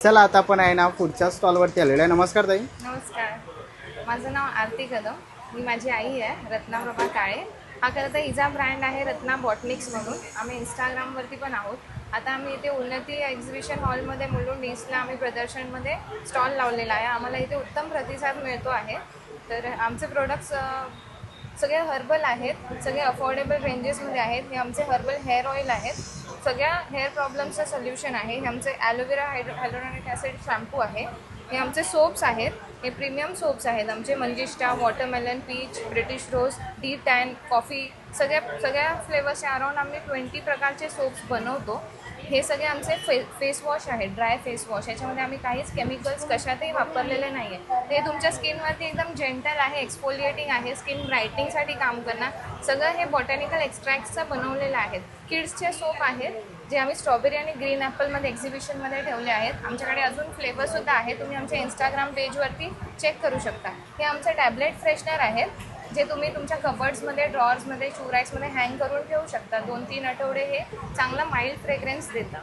चला आता आपण आहे ना पुढच्या स्टॉलवरती आलेलो आहे. नमस्कार ताई. नमस्कार. माझं नाव आरती कदम. ही माझी आई आहे रत्ना प्रभा काळे. हा खरं तर हिचा ब्रँड आहे रत्ना बॉटनिक्स म्हणून. आम्ही इंस्टाग्रामवरती पण आहोत. आता आम्ही इथे उन्नती एक्झिबिशन हॉलमध्ये मुलुंड ईस्टला आम्ही प्रदर्शनमध्ये स्टॉल लावलेला आहे. आम्हाला इथे उत्तम प्रतिसाद मिळतो आहे. तर आमचे प्रोडक्ट्स सगळे हर्बल आहेत, सगळे अफोर्डेबल रेंजेसमध्ये आहेत. हे आमचे हर्बल हेअर ऑइल आहेत, सगळ्या हेअर प्रॉब्लेम्सचं सोल्युशन आहे. हे आमचे ॲलोवेरा हायड्रोनिक ॲसिड शॅम्पू आहे. हे आमचे सोप्स आहेत, हे प्रीमियम सोप्स आहेत आमचे. मंजिष्टा, वॉटरमेलन, पीच, ब्रिटिश रोज, टी टॅन, कॉफी, सगळ्या फ्लेवर्सचे अराउंड आम्ही 20 प्रकारचे सोप्स बनवतो. हे सगळे आमचे फेस वॉश आहेत, ड्राय फेस वॉश. याच्यामध्ये आम्ही काहीच केमिकल्स कशातही वापरलेले नाही आहे. ते तुमच्या स्किनवरती एकदम जेंटल आहे, एक्सफोलिएटिंग आहे, स्किन ब्राईटनिंगसाठी काम करणार. सगळं हे बॉटॅनिकल एक्स्ट्रॅक्ट्सचं बनवलेलं आहे. किड्सचे सोप आहेत जे आम्ही स्ट्रॉबेरी आणि ग्रीन ॲपलमध्ये एक्झिबिशनमध्ये ठेवले आहेत. आमच्याकडे अजून फ्लेवर्ससुद्धा आहे, तुम्ही आमच्या इंस्टाग्राम पेजवरती चेक करू शकता. हे आमचे टॅबलेट फ्रेशनर आहेत जे तुम्ही तुमच्या कबर्ड्समध्ये, ड्रॉर्समध्ये, शू रॅक्समध्ये हँग करून ठेवू शकता. 2-3 आठवडे हे चांगला माइल्ड फ्रेग्रन्स देतं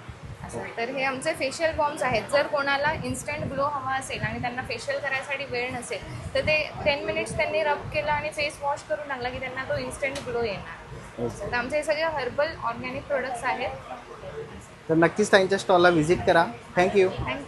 असं. तर हे आमचे फेशियल बॉम्ब्स आहेत. जर कोणाला इन्स्टंट ग्लो हवा असेल आणि त्यांना फेशियल करायसाठी वेळ नसेल तर ते 10 मिनिट्स त्यांनी रब केलं आणि फेस वॉश करून टाकला की त्यांना तो इन्स्टंट ग्लो येणार. तर आमचे हे सगळे हर्बल ऑर्गॅनिक प्रोडक्ट्स आहेत. तर नक्कीच ताईंच्या स्टॉलला व्हिजिट करा. थँक्यू. थँक्यू.